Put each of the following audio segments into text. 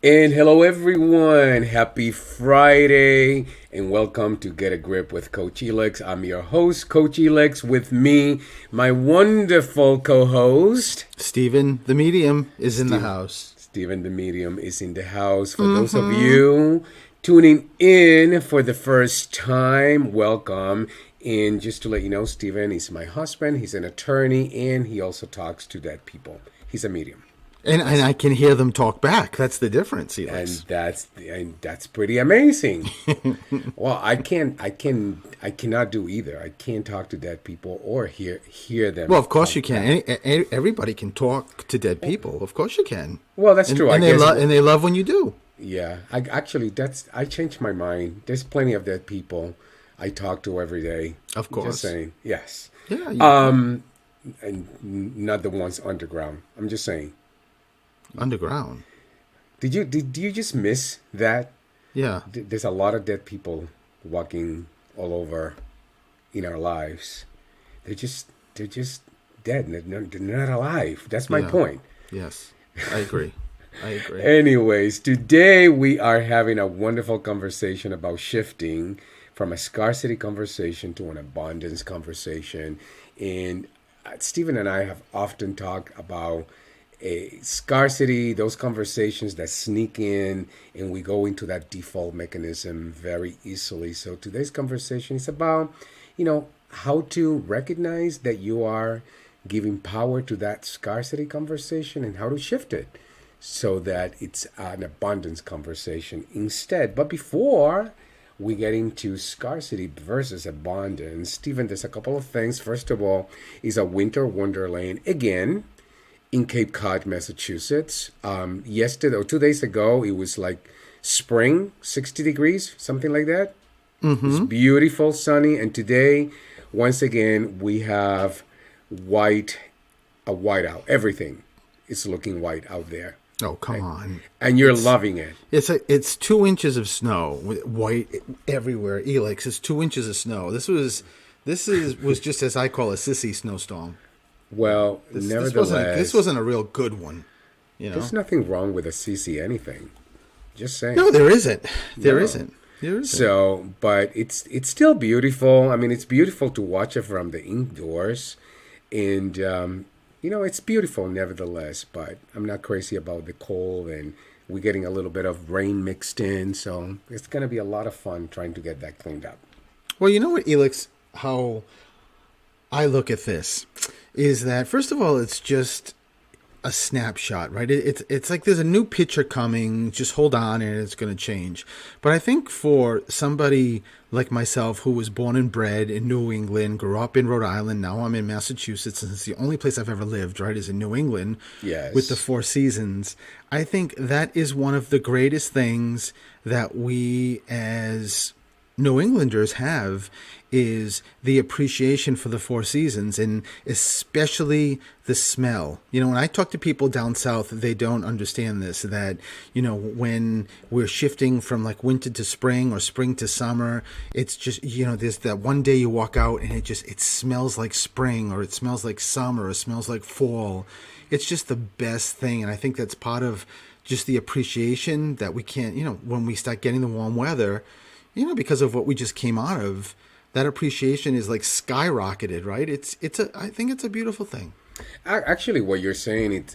And hello, everyone. Happy Friday, and welcome to Get a Grip with Coach Elix. I'm your host, Coach Elix. With me, my wonderful co-host, Stephen, the medium, is in the Steve. house. Stephen the Medium is in the house. For those of Mm-hmm. you tuning in for the first time, welcome. And just to let you know, Stephen is my husband. He's an attorney, and he also talks to dead people. He's a medium. And That's I can hear them talk back. That's the difference, and Felix. that's pretty amazing. Well, I cannot do either. I can't talk to dead people or hear them Well, of course you talk can. back. Everybody can talk to dead people. Of course you can. Well, that's And true. I and they guess. love and they love when you do. Yeah. I changed my mind. There's plenty of dead people I talk to every day. Of Just course. saying. Yes. Yeah. And not the ones underground. I'm just saying. Underground. Did you just miss that? Yeah. There's a lot of dead people walking all over in our lives. They're just dead. They're not alive. That's my Yeah. point. Yes. I agree. I agree. Anyways, today we are having a wonderful conversation about shifting from a scarcity conversation to an abundance conversation. And Stephen and I have often talked about a scarcity, those conversations that sneak in and we go into that default mechanism very easily. So today's conversation is about, how to recognize that you are giving power to that scarcity conversation and how to shift it so that it's an abundance conversation instead. But before we get into scarcity versus abundance, Stephen, there's a couple of things. First of all, is a winter wonderland again in Cape Cod, Massachusetts. Yesterday or 2 days ago, it was like spring, 60 degrees, something like that. It was beautiful, sunny, and today, once again, we have white, a whiteout. Everything is looking white out there, Oh, come right? on. And you're loving it. It's 2 inches of snow with white everywhere. Elix, it's 2 inches of snow. This was just as I call a sissy snowstorm. Well, This nevertheless, wasn't a real good one, you there's know. nothing wrong with a CC anything. Just saying. No, there isn't. There No. isn't. There isn't. So, but it's still beautiful. I mean, it's beautiful to watch it from the indoors, and it's beautiful nevertheless. But I'm not crazy about the cold, and we're getting a little bit of rain mixed in, so it's gonna be a lot of fun trying to get that cleaned up. Well, you know what, Elix, how I look at this is that first of all, it's just a snapshot, right? It's like there's a new picture coming. Just hold on, and it's going to change. But I think for somebody like myself, who was born and bred in New England, grew up in Rhode Island, now I'm in Massachusetts, and it's the only place I've ever lived, right? Is in New England, with the Yes. Four Seasons. I think that is one of the greatest things that we as New Englanders have is the appreciation for the Four Seasons and especially the smell. When I talk to people down south, they don't understand this, that, when we're shifting from like winter to spring or spring to summer, it's just, there's that one day you walk out and it smells like spring, or it smells like summer, or it smells like fall. It's just the best thing. And I think that's part of just the appreciation that we can't, when we start getting the warm weather, because of what we just came out of, that appreciation is like skyrocketed, right? I think it's a beautiful thing. Actually, what you're saying,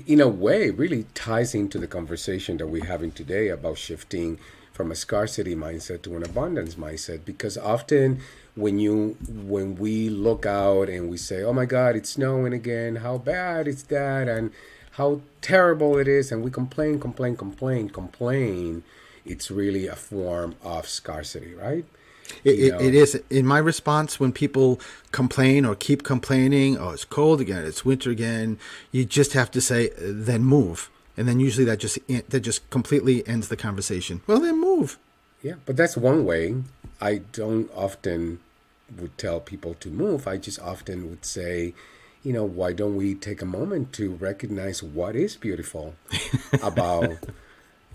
in a way, really ties into the conversation that we're having today about shifting from a scarcity mindset to an abundance mindset. Because often, when we look out and we say, "Oh my God, it's snowing again! How bad is that?" and how terrible it is, and we complain, complain, complain, complain. It's really a form of scarcity, right? It, You it, it know, is. In my response, when people complain or keep complaining, oh, it's cold again, it's winter again, you just have to say, then move. And then usually that just completely ends the conversation. Well, then move. yeah, but that's one way. I don't often would tell people to move. I just often would say, why don't we take a moment to recognize what is beautiful about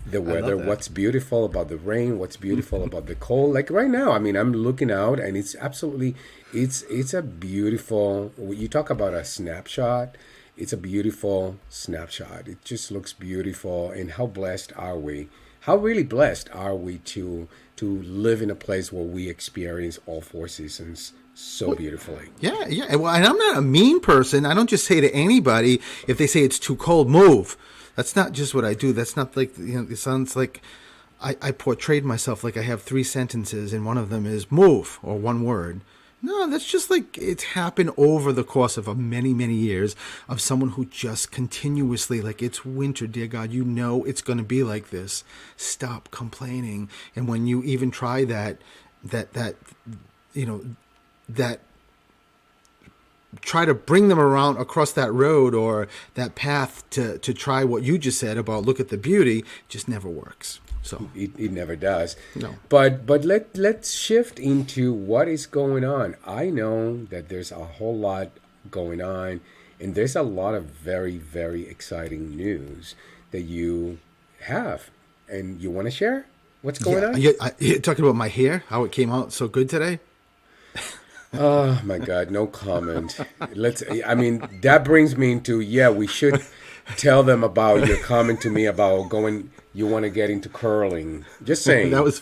the I love weather, that. what's beautiful about the rain, what's beautiful about the cold. Like right now, I mean, I'm looking out and it's absolutely, it's a beautiful, you talk about a snapshot. it's a beautiful snapshot. It just looks beautiful. And how blessed are we? How really blessed are we to live in a place where we experience all four seasons so beautifully? Yeah, yeah. Well, and I'm not a mean person. I don't just say to anybody if they say it's too cold, move. That's not just what I do. That's not like, it sounds like I portrayed myself like I have three sentences and one of them is move or one word. No, that's just like it's happened over the course of many, many years of someone who just continuously, like, it's winter, dear God, you know it's going to be like this. Stop complaining. And when you even try that try to bring them around across that road or that path to try what you just said about look at the beauty, just never works. So it never does. No. But let's shift into what is going on. I know that there's a whole lot going on, and there's a lot of very, very exciting news that you have, and you want to share what's going on? You're talking about my hair, how it came out so good today? Oh my God, no comment. That brings me into, we should tell them about your comment to me about you want to get into curling. Just saying. That was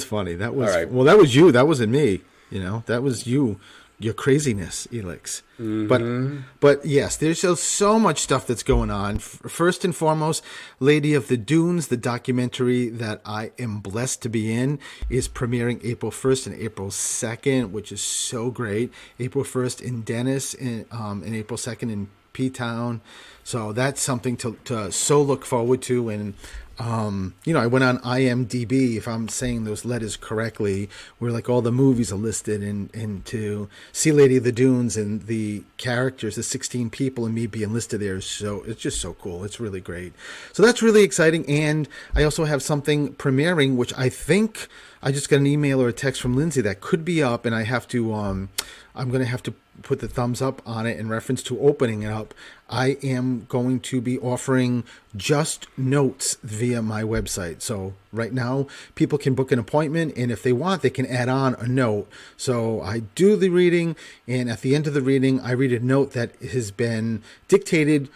funny. That was, all right. Well, that was you. That wasn't me. That was you, your craziness, Elix. Mm-hmm. But yes, there's so much stuff that's going on. First and foremost, Lady of the Dunes, the documentary that I am blessed to be in, is premiering April 1st and April 2nd, which is so great. April 1st in Dennis and April 2nd in P-Town. So that's something to so look forward to. And I went on IMDb, if I'm saying those letters correctly, where like all the movies are listed, and to see Lady of the Dunes and the characters, the 16 people and me being listed there, so it's just so cool. It's really great. So that's really exciting. And I also have something premiering, which I think I just got an email or a text from Lindsay that could be up, and I have to, I'm going to have to put the thumbs up on it in reference to opening it up. I am going to be offering just notes via my website. So right now, people can book an appointment, and if they want, they can add on a note. So I do the reading, and at the end of the reading, I read a note that has been dictated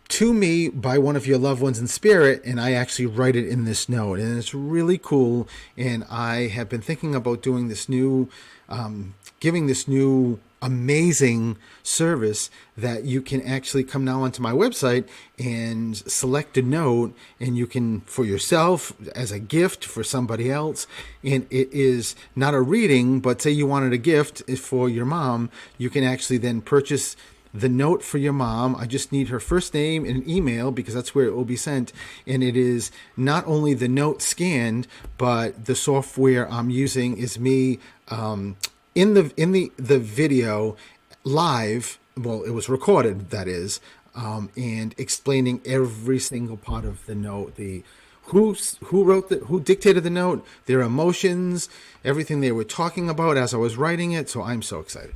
to me by one of your loved ones in spirit, and I actually write it in this note, and it's really cool. And I have been thinking about doing this new, giving this new amazing service that you can actually come now onto my website and select a note, and you can, for yourself, as a gift for somebody else. And it is not a reading, but say you wanted a gift for your mom, you can actually then purchase the note for your mom. I just need her first name and an email, because that's where it will be sent. And it is not only the note scanned, but the software I'm using is me in the video live. Well, it was recorded, that is, and explaining every single part of the note, who dictated the note, their emotions, everything they were talking about as I was writing it. So I'm so excited.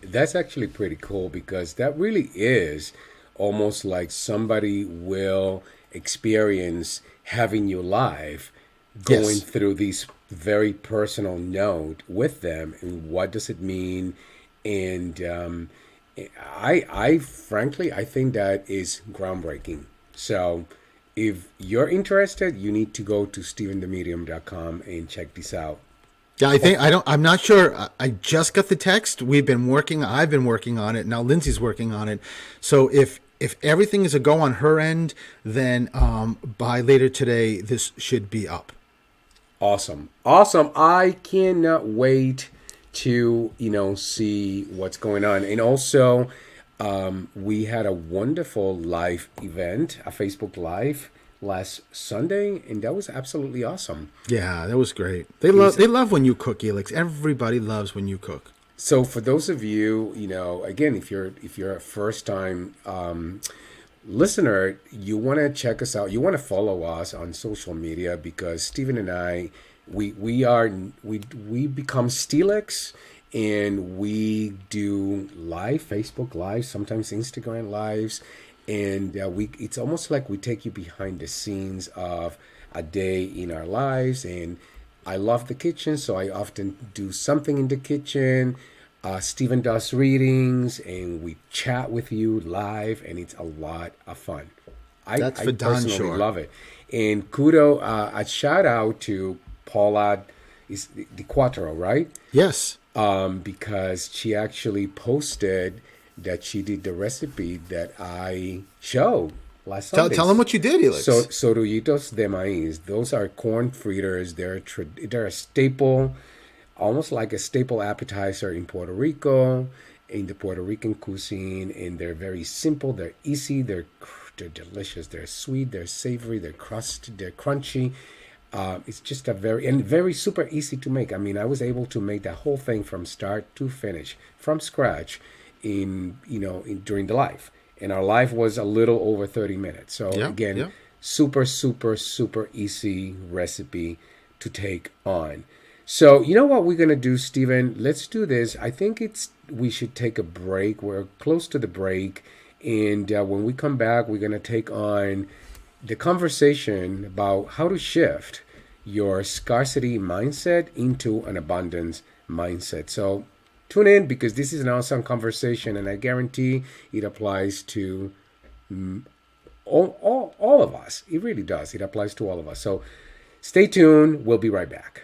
That's actually pretty cool, because that really is almost like somebody will experience having you live, going through these very personal note with them, and what does it mean. And I frankly, I think that is groundbreaking. So if you're interested, you need to go to stephenthemedium.com and check this out. Yeah, I'm not sure. I just got the text. I've been working on it. Now Lindsay's working on it. So if everything is a go on her end, then by later today, this should be up. Awesome. I cannot wait to, see what's going on. And also, we had a wonderful live event, a Facebook Live last Sunday, and that was absolutely awesome. Yeah, that was great. They love when you cook, Elix. Everybody loves when you cook. So for those of you, again, if you're a first time listener, you want to check us out. You want to follow us on social media, because Stephen and I, we become Steelix, and we do live Facebook Live, sometimes Instagram Lives. And it's almost like we take you behind the scenes of a day in our lives. And I love the kitchen, so I often do something in the kitchen. Stephen does readings, and we chat with you live, and it's a lot of fun. That's I for Don personally Shore. love it. And kudo, a shout out to Paula is the Quattro, right? Yes. Because she actually posted that she did the recipe that I showed last Sunday. Tell him what you did, So Elix. sorillitos de maíz. Those are corn fritters. They're a staple, almost like a staple appetizer in Puerto Rico, in the Puerto Rican cuisine, and they're very simple. They're easy. They're delicious. They're sweet. They're savory. They're crusty. They're crunchy. It's just a very super easy to make. I mean, I was able to make that whole thing from start to finish from scratch during the live, and our live was a little over 30 minutes. So Yeah, again, yeah. super easy recipe to take on. So you know what we're gonna do, Stephen? Let's do this. I think we should take a break. We're close to the break, and when we come back, we're gonna take on the conversation about how to shift your scarcity mindset into an abundance mindset. So tune in because this is an awesome conversation, and I guarantee it applies to all of us. It really does. It applies to all of us. So stay tuned. We'll be right back.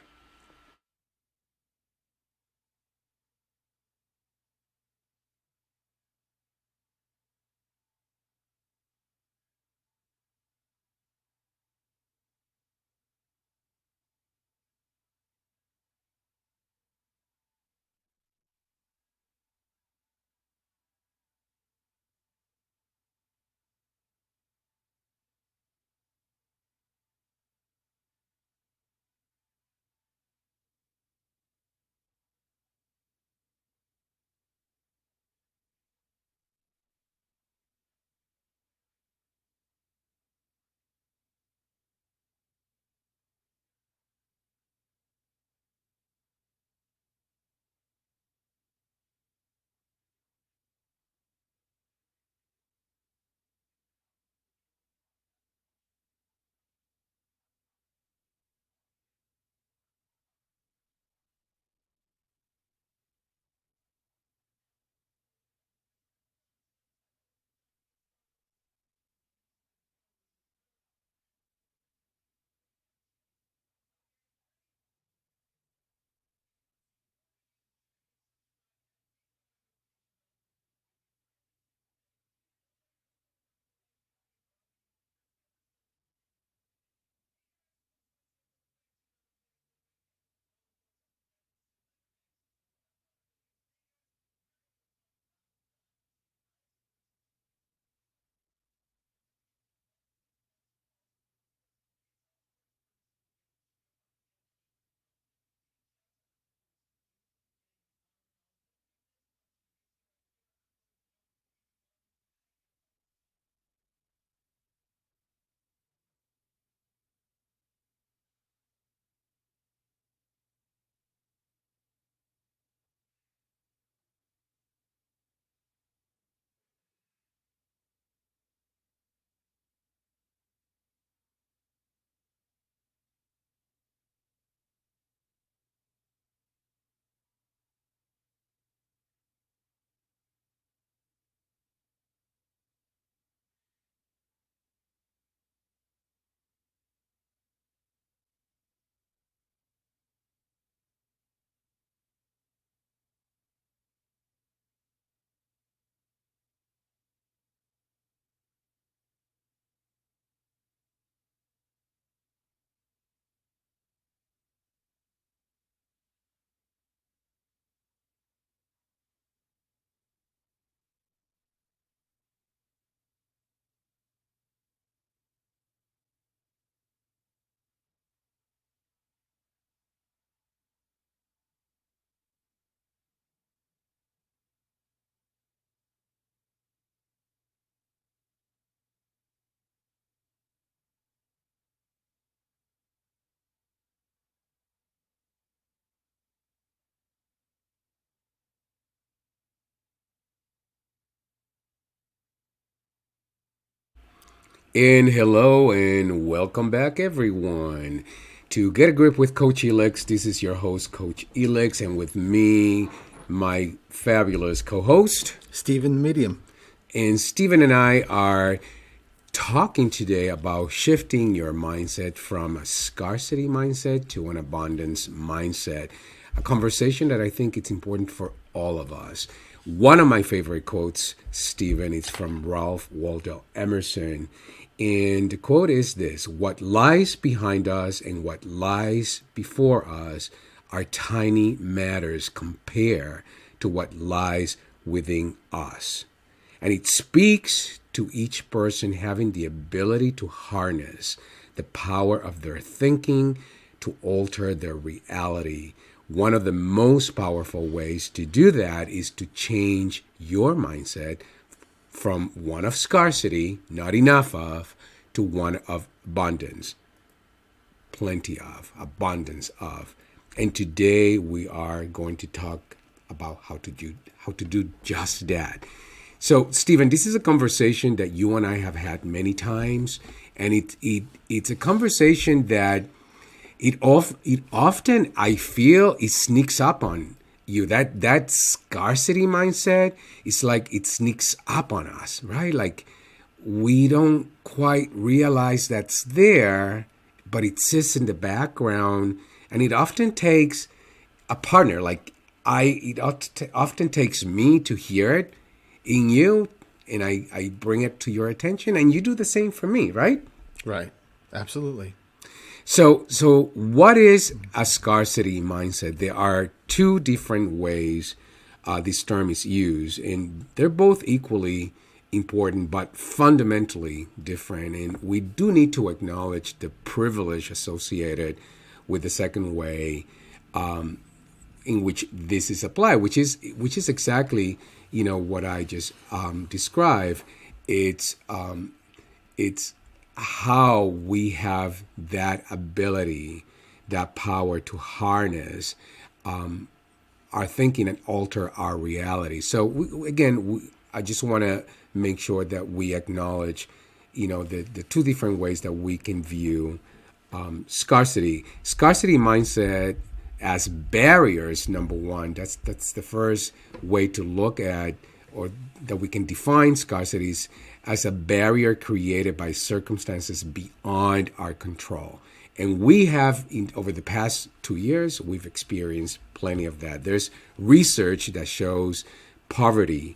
And hello and welcome back, everyone, to Get a Grip with Coach Elix. This is your host, Coach Elix, and with me, my fabulous co-host, Stephen Medium. And Stephen and I are talking today about shifting your mindset from a scarcity mindset to an abundance mindset. A conversation that I think it's important for all of us. One of my favorite quotes, Stephen, is from Ralph Waldo Emerson. And the quote is this: "What lies behind us and what lies before us are tiny matters compared to what lies within us." And it speaks to each person having the ability to harness the power of their thinking to alter their reality. One of the most powerful ways to do that is to change your mindset from one of scarcity, not enough of, to one of abundance, plenty of, abundance of. And today we are going to talk about how to do just that. So, Stephen, this is a conversation that you and I have had many times, and it's a conversation that it often I feel it sneaks up on you. That scarcity mindset is like it sneaks up on us, right? Like we don't quite realize that's there, but it sits in the background, and it often takes a partner. Like it often takes me to hear it in you, and I bring it to your attention, and you do the same for me, right? Right. Absolutely. So what is a scarcity mindset? There are two different ways this term is used, and they're both equally important, but fundamentally different. And we do need to acknowledge the privilege associated with the second way in which this is applied, which is exactly what I just described. It's how we have that ability, that power to harness our thinking and alter our reality. So I just want to make sure that we acknowledge, the two different ways that we can view scarcity mindset as barriers. Number one, that's the first way to look at, or that we can define scarcities as a barrier created by circumstances beyond our control. And we have, over the past 2 years, we've experienced plenty of that. There's research that shows poverty,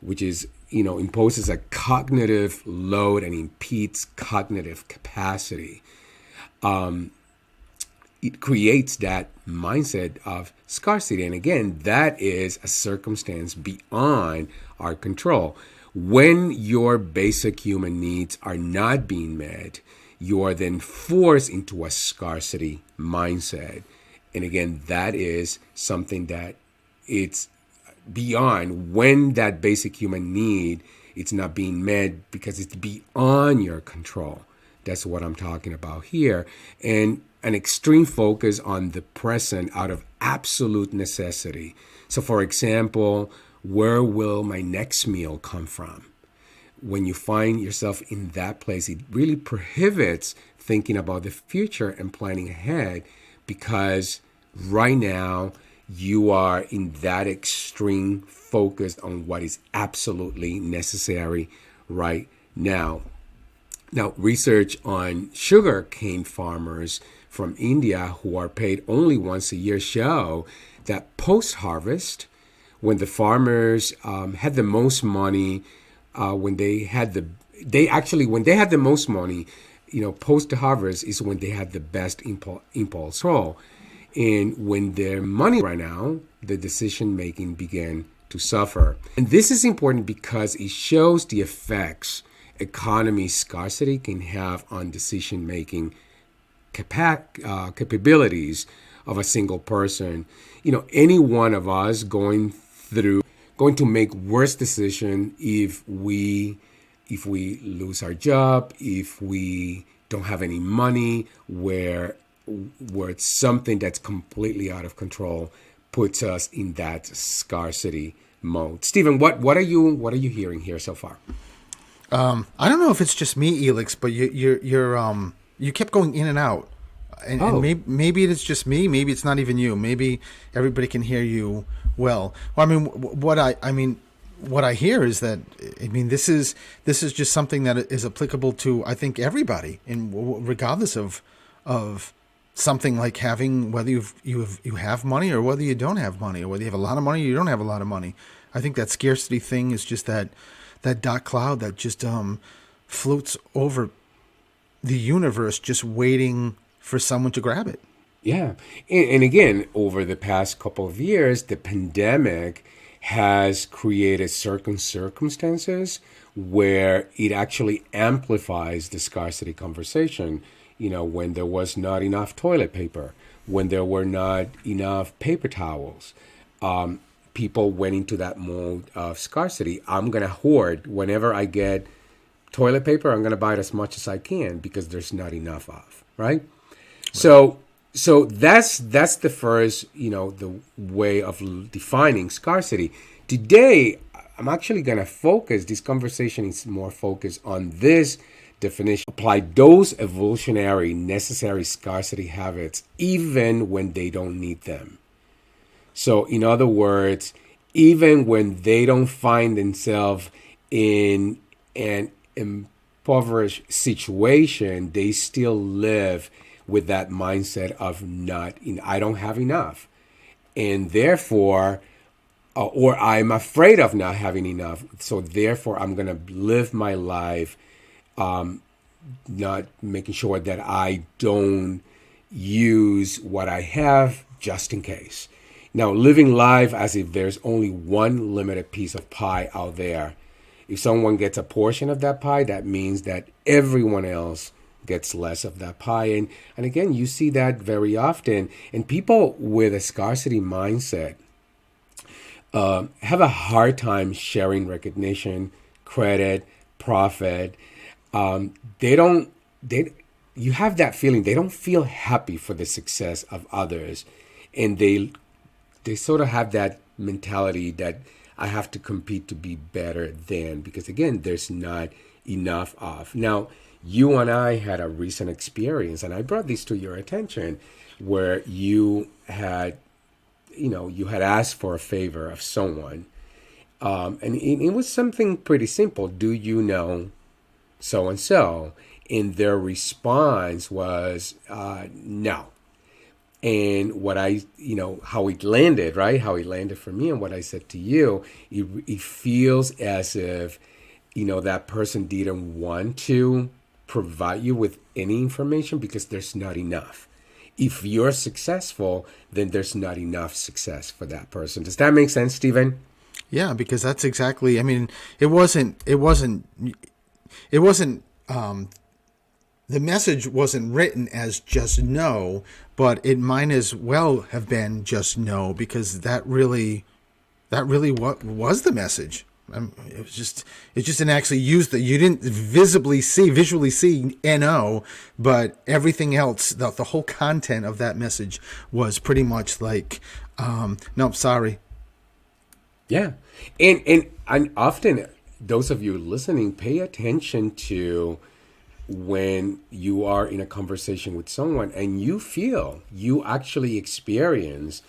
which is, imposes a cognitive load and impedes cognitive capacity. It creates that mindset of scarcity. And again, that is a circumstance beyond our control. When your basic human needs are not being met, you are then forced into a scarcity mindset. And again, that is something that it's beyond. When that basic human need, it's not being met because it's beyond your control. That's what I'm talking about here. And an extreme focus on the present out of absolute necessity. So, for example, where will my next meal come from? When you find yourself in that place, it really prohibits thinking about the future and planning ahead, because right now you are in that extreme focus on what is absolutely necessary right now. Now, research on sugarcane farmers from India who are paid only once a year show that post-harvest, when the farmers had the most money, when they had the most money, post-harvest is when they had the best impulse control. And when their money ran out, the decision-making began to suffer. And this is important because it shows the effects economy scarcity can have on decision-making capabilities of a single person. Any one of us going to make worse decision if we lose our job, if we don't have any money, where it's something that's completely out of control puts us in that scarcity mode. Stephen, what are you hearing here so far? I don't know if it's just me, Elix, but you kept going in and out, and maybe it's just me. Maybe it's not even you. Maybe everybody can hear you I mean, what I hear is that, I mean, this is just something that is applicable to, I think, everybody, and regardless of something like having, whether you have money or whether you don't have money, or whether you have a lot of money or you don't have a lot of money. I think that scarcity thing is just that dark cloud that just floats over the universe, just waiting for someone to grab it. Yeah. And again, over the past couple of years, the pandemic has created certain circumstances where it actually amplifies the scarcity conversation. When there was not enough toilet paper, when there were not enough paper towels, people went into that mode of scarcity. I'm going to hoard. Whenever I get toilet paper, I'm going to buy it as much as I can because there's not enough of, right? So that's the first, the way of defining scarcity. Today, I'm actually going to focus, this conversation is more focused on this definition. Apply those evolutionary necessary scarcity habits even when they don't need them. So in other words, even when they don't find themselves in an impoverished situation, they still live with that mindset of I don't have enough. And therefore, or I'm afraid of not having enough. So therefore, I'm going to live my life not making sure that I don't use what I have just in case. Now, living life as if there's only one limited piece of pie out there. If someone gets a portion of that pie, that means that everyone else gets less of that pie. And again, you see that very often. And people with a scarcity mindset have a hard time sharing recognition, credit, profit. You have that feeling. They don't feel happy for the success of others. And they sort of have that mentality that I have to compete to be better than, because again, there's not enough of. Now, you and I had a recent experience, and I brought this to your attention, where you had asked for a favor of someone. And it was something pretty simple. Do you know so-and-so? And their response was, no. And what how it landed, right? How it landed for me and what I said to you, it feels as if, that person didn't want to provide you with any information because there's not enough. If you're successful, then there's not enough success for that person. Does that make sense, Stephen? Yeah, because that's exactly, I mean, it wasn't, the message wasn't written as just no, but it might as well have been just no, because that really what was the message. It just didn't actually use you didn't visually see NO, but everything else, the whole content of that message was pretty much like, no, sorry. Yeah. And often those of you listening, pay attention to when you are in a conversation with someone and you actually experience,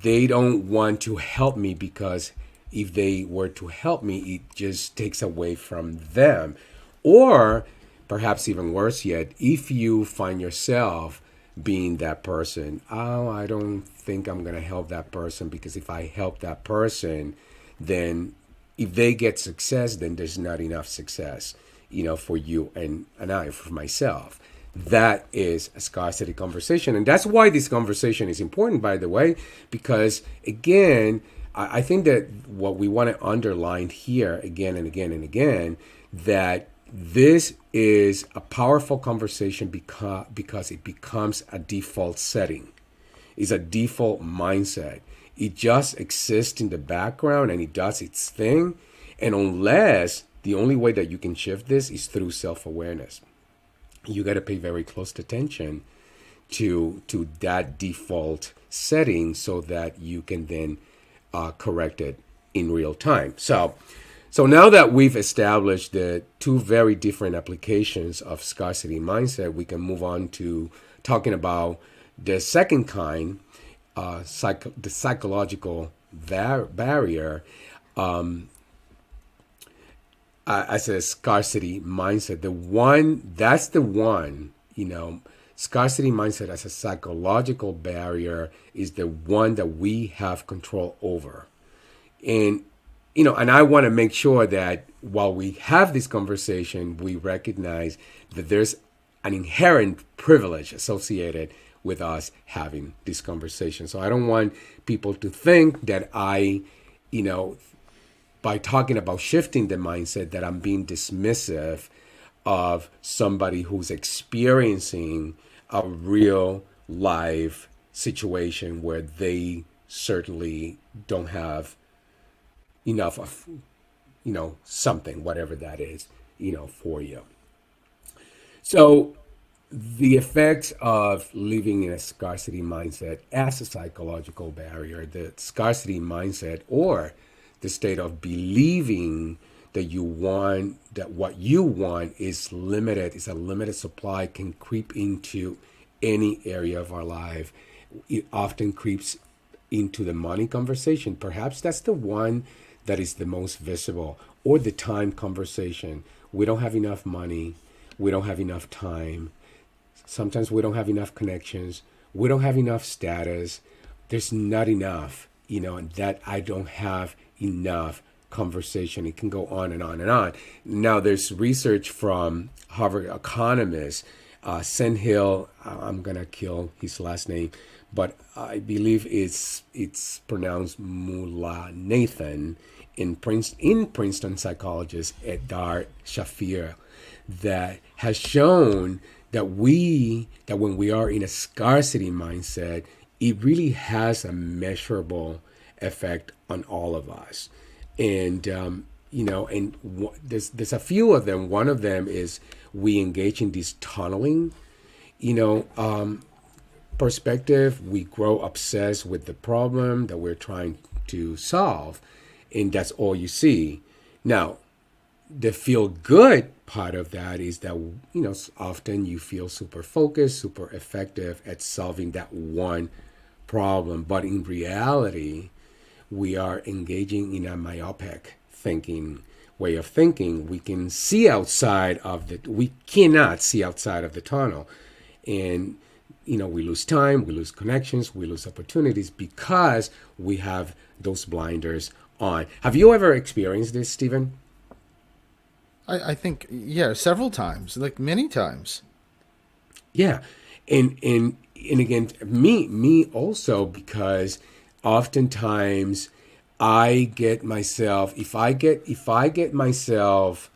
they don't want to help me because if they were to help me, it just takes away from them. Or perhaps even worse yet, if you find yourself being that person, I don't think I'm going to help that person because if I help that person, then if they get success, then there's not enough success, for you and I, for myself. That is a scarcity conversation. And that's why this conversation is important, by the way, because again, I think that what we want to underline here again and again and again, that this is a powerful conversation because it becomes a default setting. It's a default mindset. It just exists in the background and it does its thing. And unless the only way that you can shift this is through self-awareness. You got to pay very close attention to that default setting so that you can then correct it in real time. So now that we've established the two very different applications of scarcity mindset, we can move on to talking about the second kind, the psychological barrier as a scarcity mindset. That's the one, scarcity mindset as a psychological barrier is the one that we have control over. And, and I want to make sure that while we have this conversation, we recognize that there's an inherent privilege associated with us having this conversation. So I don't want people to think that by talking about shifting the mindset, that I'm being dismissive of somebody who's experiencing a real life situation where they certainly don't have enough of, something, whatever that is, for you. So the effects of living in a scarcity mindset as a psychological barrier, the scarcity mindset, or the state of believing that what you want is limited, is a limited supply, can creep into any area of our life. It often creeps into the money conversation. Perhaps that's the one that is the most visible, or the time conversation. We don't have enough money. We don't have enough time. Sometimes we don't have enough connections. We don't have enough status. There's not enough, and that I don't have enough conversation. It can go on and on and on. Now, there's research from Harvard economist Senhil. I'm gonna kill his last name, but I believe it's pronounced Mullainathan, in Princeton psychologist Edgar Shafir, that has shown that when we are in a scarcity mindset, it really has a measurable effect on all of us. And there's a few of them. One of them is we engage in this tunneling, perspective. We grow obsessed with the problem that we're trying to solve, and that's all you see. Now, the feel good part of that is that, often you feel super focused, super effective at solving that one problem. But in reality, we are engaging in a myopic way of thinking. We cannot see outside of the tunnel. And, we lose time, we lose connections, we lose opportunities because we have those blinders on. Have you ever experienced this, Stephen? I think, yeah, several times, like many times. Yeah. And again, me also, because oftentimes I get myself, if I get myself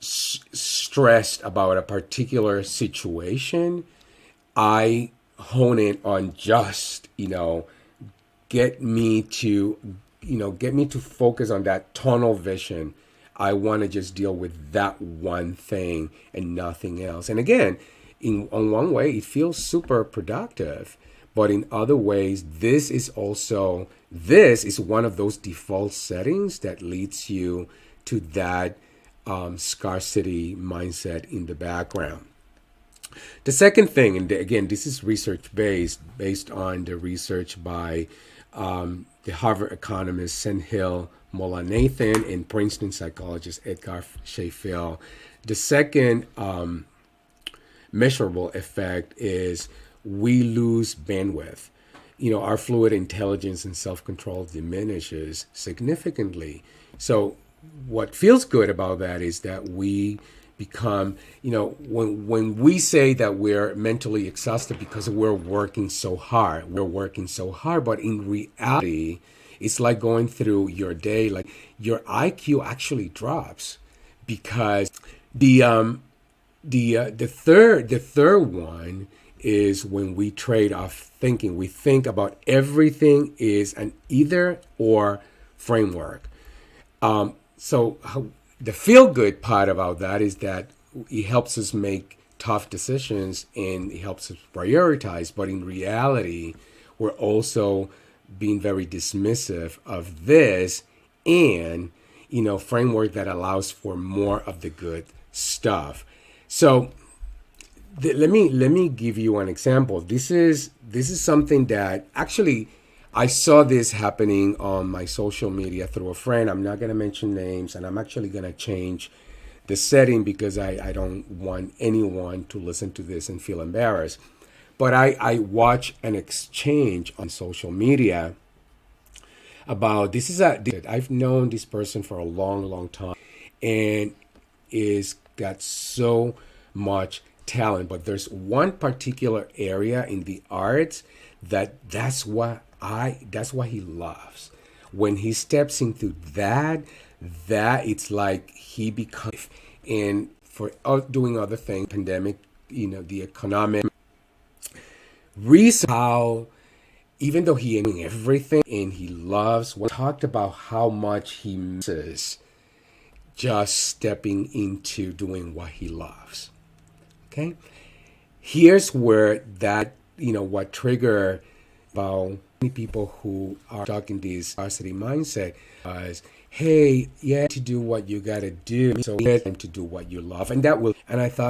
stressed about a particular situation, I hone in on just, get me to focus on that tunnel vision. I want to just deal with that one thing and nothing else. And again, on one way, it feels super productive. But in other ways, this is one of those default settings that leads you to that scarcity mindset in the background. The second thing, and again, this is based on the research by the Harvard economist Senhil Mullainathan and Princeton psychologist Edgar Shafir. The second measurable effect is we lose bandwidth. Our fluid intelligence and self-control diminishes significantly. So what feels good about that is that we become, when we say that we're mentally exhausted because we're working so hard, but in reality, it's like going through your day, like your IQ actually drops, because the third one is when we trade off thinking. We think about everything is an either or framework. The feel good part about that is that it helps us make tough decisions and it helps us prioritize. But in reality, we're also being very dismissive of this and, framework that allows for more of the good stuff. So let me give you an example. This is something that actually I saw this happening on my social media through a friend. I'm not going to mention names, and I'm actually going to change the setting because I don't want anyone to listen to this and feel embarrassed. But I watch an exchange on social media about this is a I've known this person for a long time and is got so much talent, but there's one particular area in the arts that's what he loves. When he steps into that it's like he becomes, and for doing other things, pandemic, the economic reason how, even though he is doing everything and he loves what talked about how much he misses just stepping into doing what he loves. Okay, here's where that what trigger about many people who are stuck in this scarcity mindset is, hey, yeah, to do what you gotta do, so get time to do what you love, and that will. And I thought